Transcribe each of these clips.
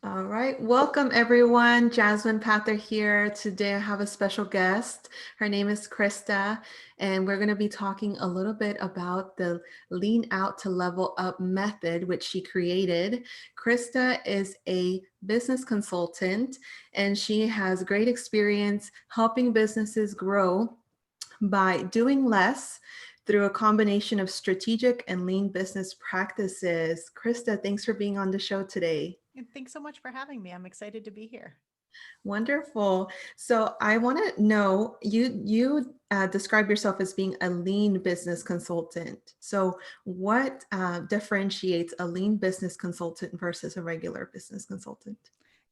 All right, welcome everyone. Jasmine Pather here. Today I have a special guest. Her name is Crista, and we're going to be talking a little bit about the Lean Out to Level Up method, which she created. Crista is a business consultant, and she has great experience helping businesses grow by doing less through a combination of strategic and lean business practices. Crista, thanks for being on the show today. And thanks so much for having me. I'm excited to be here. Wonderful. So I want to know you describe yourself as being a lean business consultant. So what differentiates a lean business consultant versus a regular business consultant?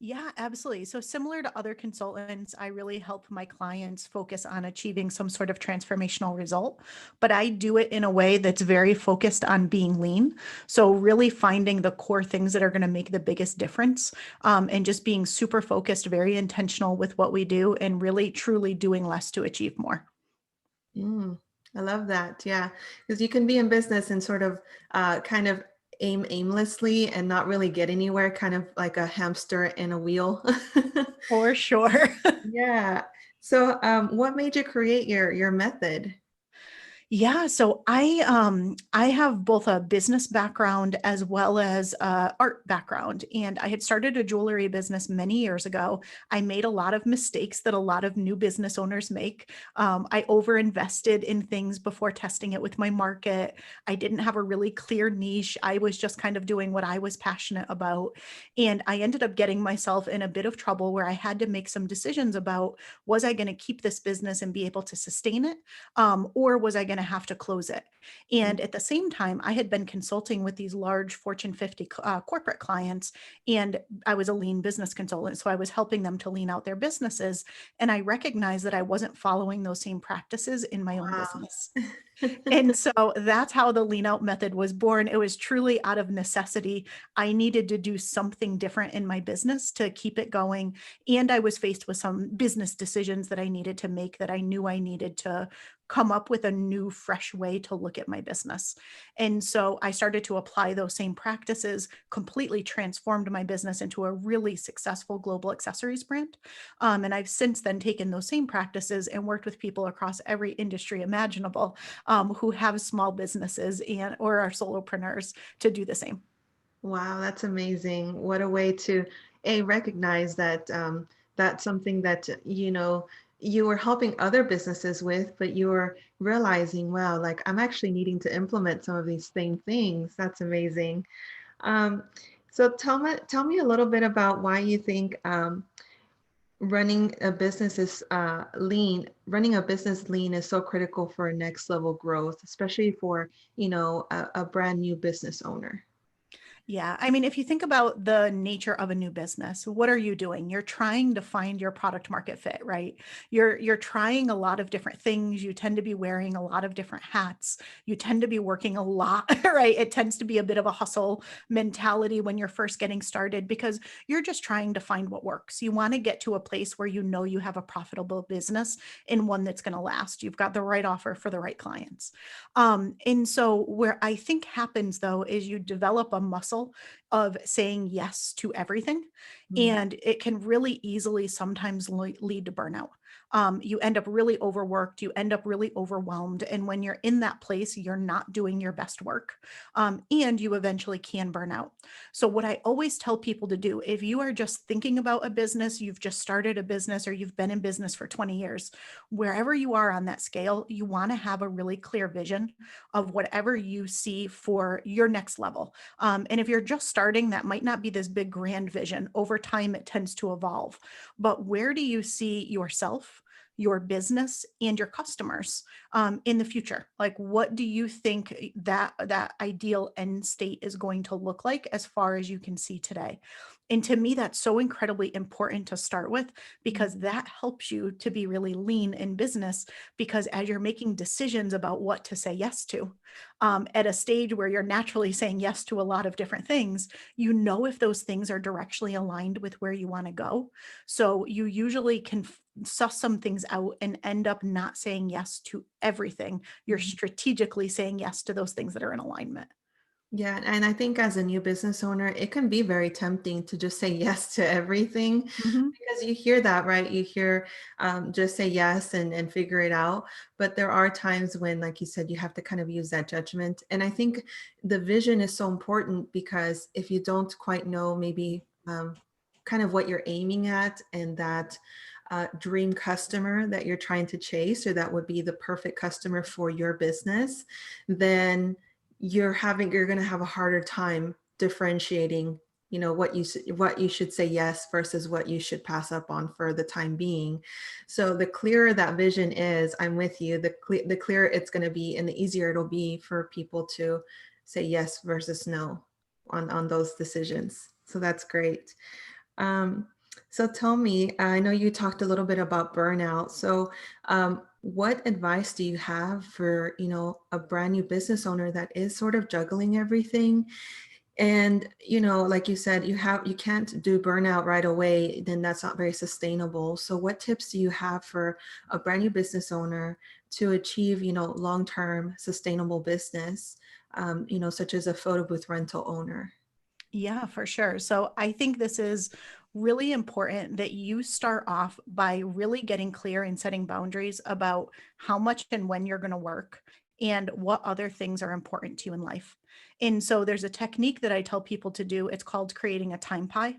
Yeah, absolutely. So, similar to other consultants, I really help my clients focus on achieving some sort of transformational result, but I do it in a way that's very focused on being lean. So, really finding the core things that are going to make the biggest difference and just being super focused, very intentional with what we do, and really truly doing less to achieve more. Mm, I love that. Yeah, because you can be in business and sort of kind of aim aimlessly and not really get anywhere, kind of like a hamster in a wheel. For sure. Yeah. So what made you create your method? Yeah, so I have both a business background as well as a art background, and I had started a jewelry business many years ago. I made a lot of mistakes that a lot of new business owners make. I overinvested in things before testing it with my market. I didn't have a really clear niche. I was just kind of doing what I was passionate about, and I ended up getting myself in a bit of trouble where I had to make some decisions about, was I going to keep this business and be able to sustain it? Or was I going to have to close it? And at the same time, I had been consulting with these large Fortune 50 corporate clients, and I was a lean business consultant. So I was helping them to lean out their businesses. And I recognized that I wasn't following those same practices in my own Wow. business. And so that's how the lean out method was born. It was truly out of necessity. I needed to do something different in my business to keep it going. And I was faced with some business decisions that I needed to make that I knew I needed to come up with a new, fresh way to look at my business. And so I started to apply those same practices, completely transformed my business into a really successful global accessories brand. And I've since then taken those same practices and worked with people across every industry imaginable who have small businesses and or are solopreneurs to do the same. Wow, that's amazing. What a way to recognize that that's something that you were helping other businesses with, but you were realizing, wow, like I'm actually needing to implement some of these same things. That's amazing. Um, so tell me a little bit about why you think running a business is running a business lean is so critical for next level growth, especially for, a brand new business owner. Yeah. I mean, if you think about the nature of a new business, what are you doing? You're trying to find your product market fit, right? You're trying a lot of different things. You tend to be wearing a lot of different hats. You tend to be working a lot, right? It tends to be a bit of a hustle mentality when you're first getting started because you're just trying to find what works. You want to get to a place where you know you have a profitable business and one that's going to last. You've got the right offer for the right clients. And so, where I think happens though is you develop a muscle of saying yes to everything. Mm. And it can really easily sometimes lead to burnout. You end up really overworked, you end up really overwhelmed. And when you're in that place, you're not doing your best work. And you eventually can burn out. So, what I always tell people to do, if you are just thinking about a business, you've just started a business, or you've been in business for 20 years, wherever you are on that scale, you want to have a really clear vision of whatever you see for your next level. And if you're just starting, that might not be this big grand vision. Over time, it tends to evolve. But where do you see yourself, your business, and your customers in the future? Like, what do you think that ideal end state is going to look like as far as you can see today? And to me, that's so incredibly important to start with Mm. because that helps you to be really lean in business. Because as you're making decisions about what to say yes to, at a stage where you're naturally saying yes to a lot of different things, you know if those things are directionally aligned with where you want to go. So you usually can suss some things out and end up not saying yes to everything. You're Mhm. strategically saying yes to those things that are in alignment. Yeah, and I think as a new business owner, it can be very tempting to just say yes to everything Mhm. because you hear that, right? You hear just say yes and figure it out. But there are times when, like you said, you have to kind of use that judgment. And I think the vision is so important because if you don't quite know maybe kind of what you're aiming at and that dream customer that you're trying to chase, or that would be the perfect customer for your business, then you're going to have a harder time differentiating, what you should say yes versus what you should pass up on for the time being. So the clearer that vision is, I'm with you, the clearer it's going to be, and the easier it'll be for people to say yes versus no on those decisions. So that's great. um, so tell me, I know you talked a little bit about burnout. So what advice do you have for, a brand new business owner that is sort of juggling everything? And, like you said, you can't do burnout right away, then that's not very sustainable. So what tips do you have for a brand new business owner to achieve, long-term sustainable business, such as a photo booth rental owner? Yeah, for sure. So I think this is really important that you start off by really getting clear and setting boundaries about how much and when you're going to work and what other things are important to you in life. And so there's a technique that I tell people to do. It's called creating a time pie.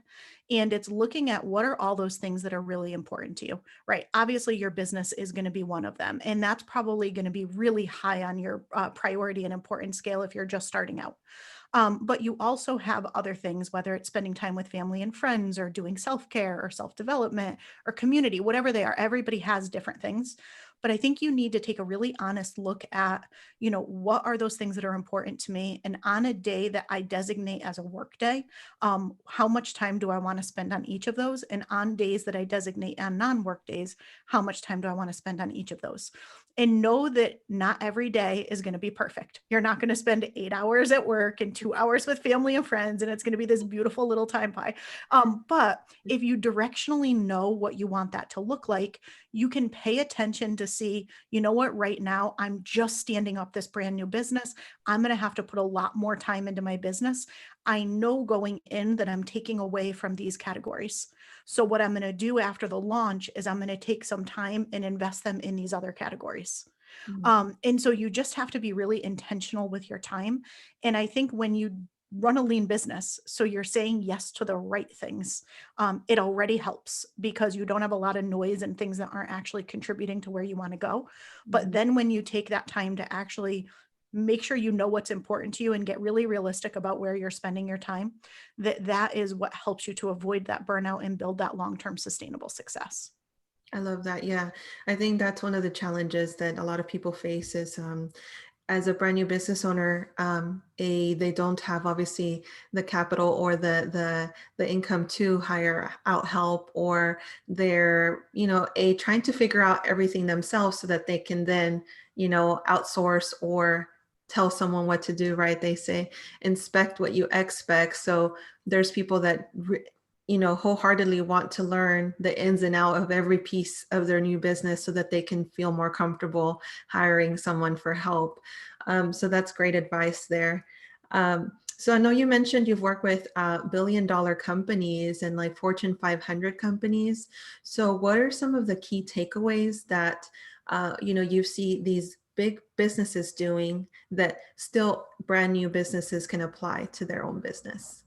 And it's looking at what are all those things that are really important to you, right? Obviously, your business is going to be one of them. And that's probably going to be really high on your priority and importance scale if you're just starting out. But you also have other things, whether it's spending time with family and friends or doing self care or self development or community, whatever they are. Everybody has different things. But I think you need to take a really honest look at, what are those things that are important to me? And on a day that I designate as a work day, how much time do I want to spend on each of those? And on days that I designate on non work days, how much time do I want to spend on each of those? And know that not every day is going to be perfect. You're not going to spend 8 hours at work and 2 hours with family and friends, and it's going to be this beautiful little time pie. But if you directionally know what you want that to look like, you can pay attention to see, what, right now, I'm just standing up this brand new business. I'm going to have to put a lot more time into my business. I know going in that I'm taking away from these categories. So what I'm going to do after the launch is I'm going to take some time and invest them in these other categories. Mm. And so you just have to be really intentional with your time. And I think when you run a lean business, so you're saying yes to the right things, it already helps because you don't have a lot of noise and things that aren't actually contributing to where you want to go. But Mhm. then when you take that time to actually make sure you know what's important to you and get really realistic about where you're spending your time, that is what helps you to avoid that burnout and build that long-term sustainable success. I love that. Yeah. I think that's one of the challenges that a lot of people face is as a brand new business owner, they don't have obviously the capital or the income to hire out help, or they're, trying to figure out everything themselves so that they can then, outsource or tell someone what to do, right? They say inspect what you expect. So there's people that wholeheartedly want to learn the ins and out of every piece of their new business so that they can feel more comfortable hiring someone for help. So that's great advice there. So I know you mentioned you've worked with billion-dollar companies and like Fortune 500 companies. So what are some of the key takeaways that you see these big businesses doing that still brand new businesses can apply to their own business?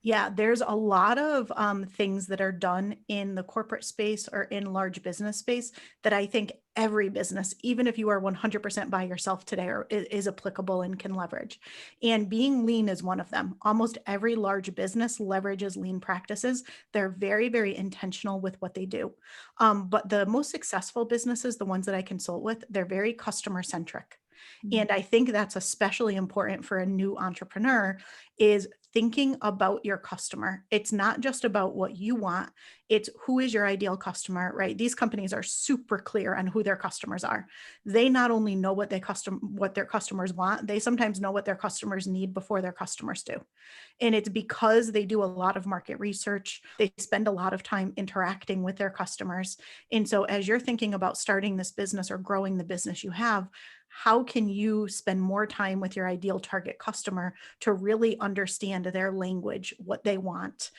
Yeah, there's a lot of things that are done in the corporate space or in large business space that I think every business, even if you are 100% by yourself today, is applicable and can leverage. And being lean is one of them. Almost every large business leverages lean practices. They're very, very intentional with what they do. But the most successful businesses, the ones that I consult with, they're very customer centric. Mhm. And I think that's especially important for a new entrepreneur is thinking about your customer. It's not just about what you want, it's who is your ideal customer, right? These companies are super clear on who their customers are. They not only know what their customers want, they sometimes know what their customers need before their customers do. And it's because they do a lot of market research. They spend a lot of time interacting with their customers. And so as you're thinking about starting this business or growing the business you have, how can you spend more time with your ideal target customer to really understand their language, what they want?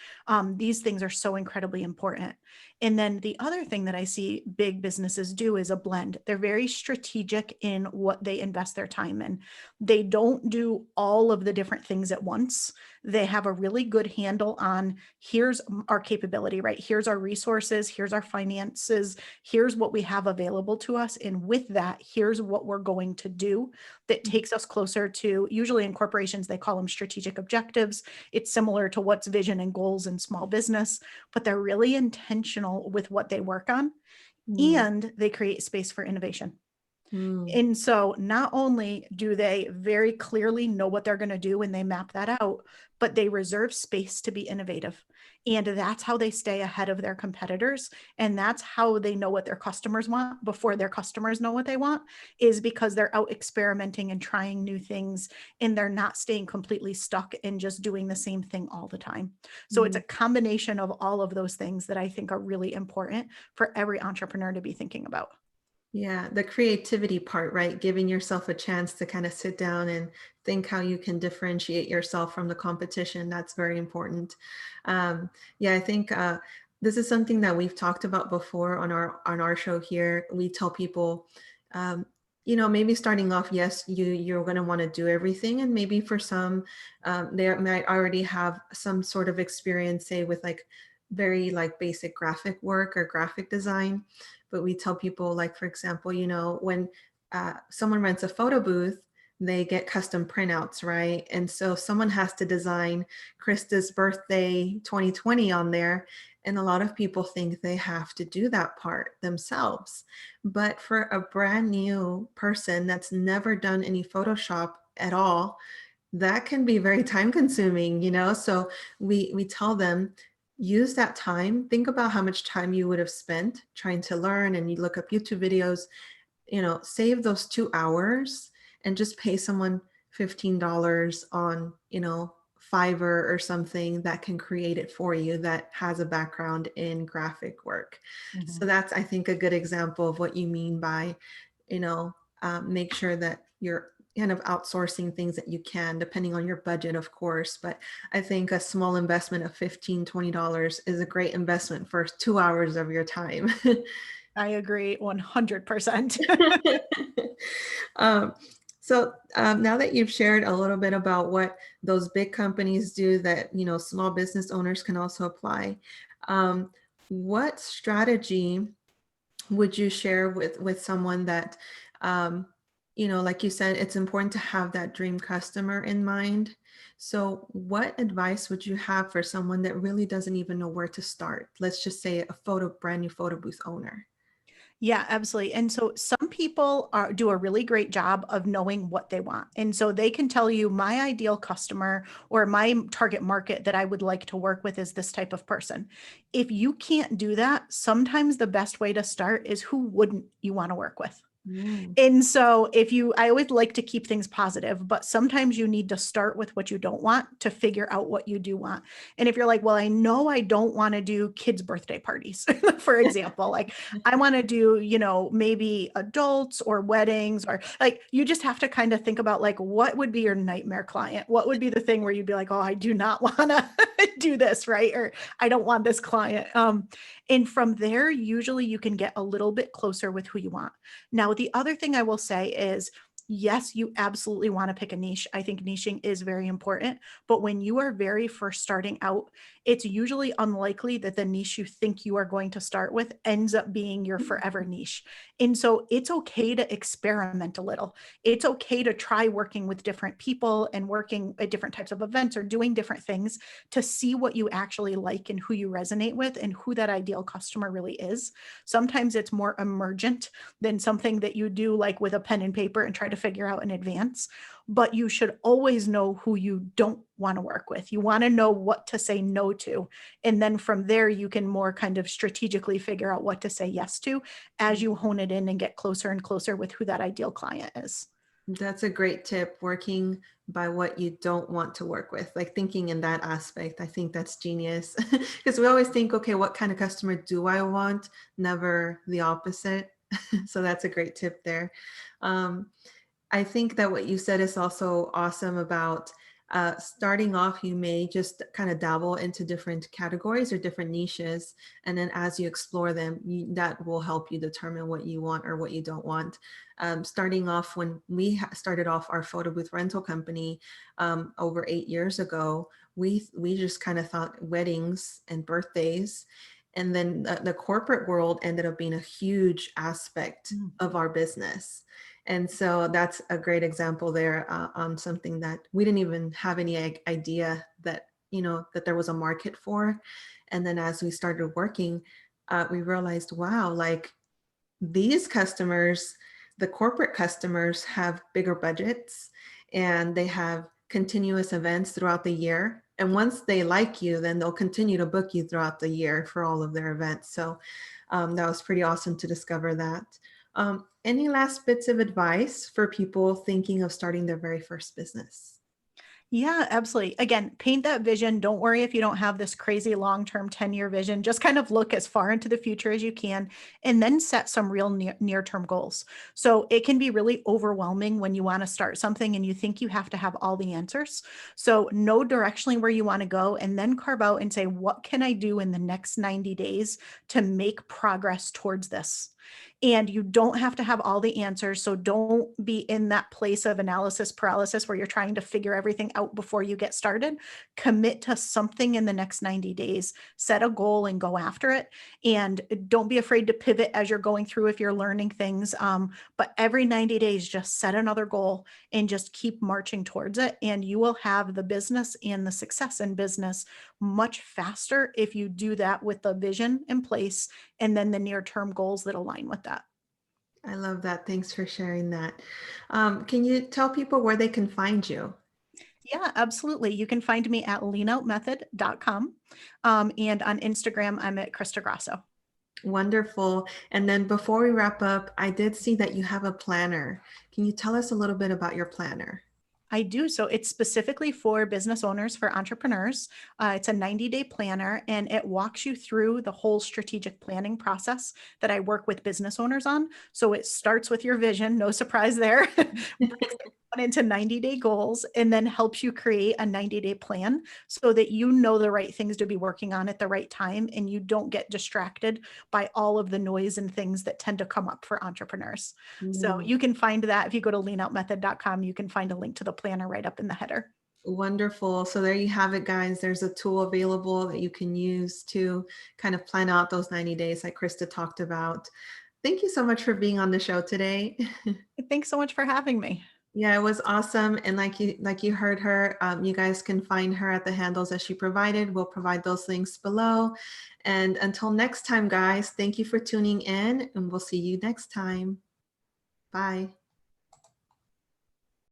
These things are so incredibly important. And then the other thing that I see big businesses do is a blend. They're very strategic in what they invest their time in. They don't do all of the different things at once. They have a really good handle on, here's our capability, right? Here's our resources, here's our finances, here's what we have available to us. And with that, here's what we're going to do that takes us closer to, usually in corporations, they call them strategic objectives. It's similar to what's vision and goals in small business, but they're really intentional with what they work on, Mm, and they create space for innovation. mm, And so not only do they very clearly know what they're going to do when they map that out, but they reserve space to be innovative. And that's how they stay ahead of their competitors. And that's how they know what their customers want before their customers know what they want, is because they're out experimenting and trying new things, and they're not staying completely stuck in just doing the same thing all the time. So it's mm. a combination of all of those things that I think are really important for every entrepreneur to be thinking about. Yeah, the creativity part, right? Giving yourself a chance to kind of sit down and think how you can differentiate yourself from the competition. That's very important. Yeah, I think this is something that we've talked about before on our show here. We tell people, um, maybe starting off, yes, you're going to want to do everything, and maybe for some, they might already have some sort of experience, say with like very like basic graphic work or graphic design. But we tell people, like, for example, when someone rents a photo booth, they get custom printouts, right? And so someone has to design Crista's birthday 2020 on there. And a lot of people think they have to do that part themselves. But for a brand new person that's never done any Photoshop at all, that can be very time consuming, so we tell them, use that time, think about how much time you would have spent trying to learn, and you look up YouTube videos, save those 2 hours and just pay someone $15 on, Fiverr or something that can create it for you, that has a background in graphic work. So Mhm. that's, I think, a good example of what you mean by, you know, make sure that you're kind of outsourcing things that you can, depending on your budget, of course. But I think a small investment of $15-20 is a great investment for 2 hours of your time. I agree 100%. um, now that you've shared a little bit about what those big companies do that small business owners can also apply, um, what strategy would you share with someone that like you said, it's important to have that dream customer in mind? So what advice would you have for someone that really doesn't even know where to start? Let's just say a brand new photo booth owner. Yeah, absolutely. And so some people do a really great job of knowing what they want. And so they can tell you, my ideal customer or my target market that I would like to work with is this type of person. If you can't do that, sometimes the best way to start is, who wouldn't you want to work with? Mm, And so I always like to keep things positive, but sometimes you need to start with what you don't want to figure out what you do want. And if you're like, well, I know I don't want to do kids' birthday parties, for example, like I want to do, maybe adults or weddings, or like, you just have to kind of think about, like, what would be your nightmare client? What would be the thing where you'd be like, oh, I do not want to do this, right? Or I don't want this client. And from there, usually you can get a little bit closer with who you want. Now, the other thing I will say is, yes, you absolutely want to pick a niche. I think niching is very important. But when you are very first starting out, it's usually unlikely that the niche you think you are going to start with ends up being your forever niche. And so it's okay to experiment a little. It's okay to try working with different people and working at different types of events or doing different things to see what you actually like and who you resonate with and who that ideal customer really is. Sometimes it's more emergent than something that you do like with a pen and paper and try to figure out in advance. But you should always know who you don't want to work with. You want to know what to say no to. And then from there, you can more kind of strategically figure out what to say yes to as you hone it in and get closer and closer with who that ideal client is. that's a great tip, working by what you don't want to work with, like thinking in that aspect. I think that's genius because we always think, okay, what kind of customer do I want? Never the opposite. So that's a great tip there. Um, I think that what you said is also awesome about starting off. You may just kind of dabble into different categories or different niches. And then as you explore them, that will help you determine what you want or what you don't want. Starting off, when we started off our photo booth rental company over 8 years ago, we just kind of thought weddings and birthdays. And then the corporate world ended up being a huge aspect Mm. of our business. And so that's a great example there on something that we didn't even have any idea that, that there was a market for. And then as we started working, we realized, wow, like these customers, the corporate customers have bigger budgets and they have continuous events throughout the year. And once they like you, then they'll continue to book you throughout the year for all of their events. So that was pretty awesome to discover that. Any last bits of advice for people thinking of starting their very first business? Yeah, absolutely. Again, paint that vision. Don't worry if you don't have this crazy long-term 10-year vision. Just kind of look as far into the future as you can and then set some real near-term goals. So it can be really overwhelming when you want to start something and you think you have to have all the answers. So know directionally where you want to go and then carve out and say, what can I do in the next 90 days to make progress towards this? And you don't have to have all the answers. So don't be in that place of analysis paralysis where you're trying to figure everything out before you get started. Commit to something in the next 90 days, set a goal and go after it. And don't be afraid to pivot as you're going through if you're learning things. But every 90 days, just set another goal and just keep marching towards it. And you will have the business and the success in business much faster if you do that with the vision in place and then the near-term goals that align with that. I love that. Thanks for sharing that. Can you tell people where they can find you? Yeah, absolutely. You can find me at leanoutmethod.com. And on Instagram, I'm at Crista Grasso. Wonderful. And then before we wrap up, I did see that you have a planner. Can you tell us a little bit about your planner? I do. So it's specifically for business owners, for entrepreneurs. It's a 90-day planner and it walks you through the whole strategic planning process that I work with business owners on. So it starts with your vision, no surprise there, breaks it down into 90-day goals, and then helps you create a 90-day plan so that you know the right things to be working on at the right time and you don't get distracted by all of the noise and things that tend to come up for entrepreneurs. So Mm, you can find that if you go to leanoutmethod.com, you can find a link to the planner right up in the header. wonderful. So there you have it, guys. There's a tool available that you can use to kind of plan out those 90 days like Krista talked about. Thank you so much for being on the show today. Thanks so much for having me. Yeah, it was awesome. And like you heard her, you guys can find her at the handles that she provided. We'll provide those links below. And until next time, guys, thank you for tuning in and we'll see you next time. Bye.